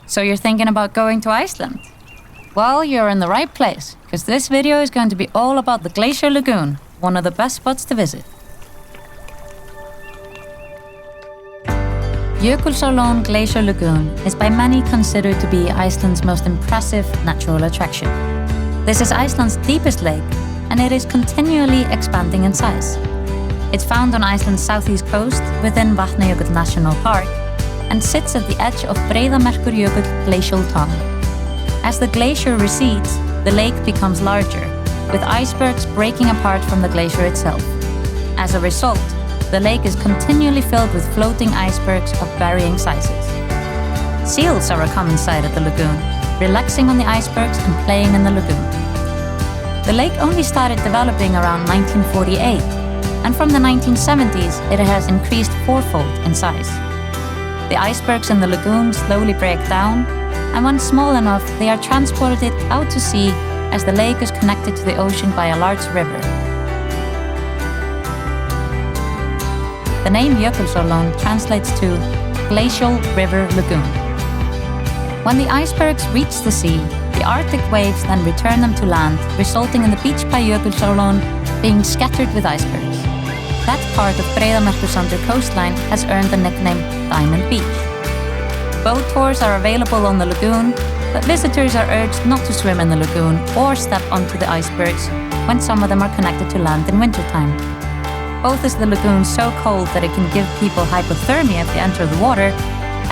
So you're thinking about going to Iceland? Well, you're in the right place, because this video is going to be all about the Glacier Lagoon, one of the best spots to visit. Jökulsárlón Glacier Lagoon is by many considered to be Iceland's most impressive natural attraction. This is Iceland's deepest lake, and it is continually expanding in size. It's found on Iceland's southeast coast within Vatnajökull National Park and sits at the edge of Breiðamerkurjökull glacial tongue. As the glacier recedes, the lake becomes larger, with icebergs breaking apart from the glacier itself. As a result, the lake is continually filled with floating icebergs of varying sizes. Seals are a common sight at the lagoon, relaxing on the icebergs and playing in the lagoon. The lake only started developing around 1948, and from the 1970s it has increased fourfold in size. The icebergs in the lagoon slowly break down, and when small enough, they are transported out to sea as the lake is connected to the ocean by a large river. The name Jökulsárlón translates to Glacial River Lagoon. When the icebergs reach the sea, the Arctic waves then return them to land, resulting in the beach by Jökulsárlón being scattered with icebergs. That part of Breiðamerkurjökull coastline has earned the nickname Diamond Beach. Boat tours are available on the lagoon, but visitors are urged not to swim in the lagoon or step onto the icebergs when some of them are connected to land in wintertime. Both is the lagoon so cold that it can give people hypothermia if they enter the water,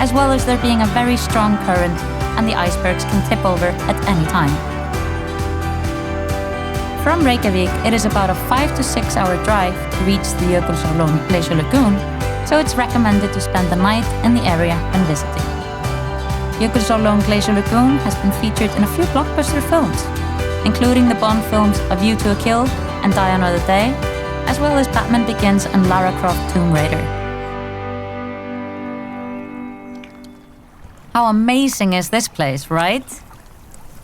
as well as there being a very strong current and the icebergs can tip over at any time. From Reykjavik, it is about a 5 to 6 hour drive to reach the Jökulsárlón Glacier Lagoon, so it's recommended to spend the night in the area when visiting. Jökulsárlón Glacier Lagoon has been featured in a few blockbuster films, including the Bond films A View to a Kill and Die Another Day, as well as Batman Begins and Lara Croft Tomb Raider. How amazing is this place, right?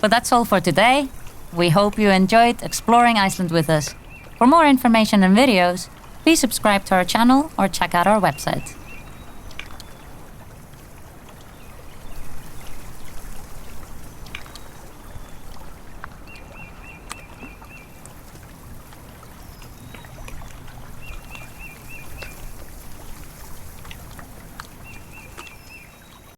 But that's all for today. We hope you enjoyed exploring Iceland with us. For more information and videos, please subscribe to our channel or check out our website.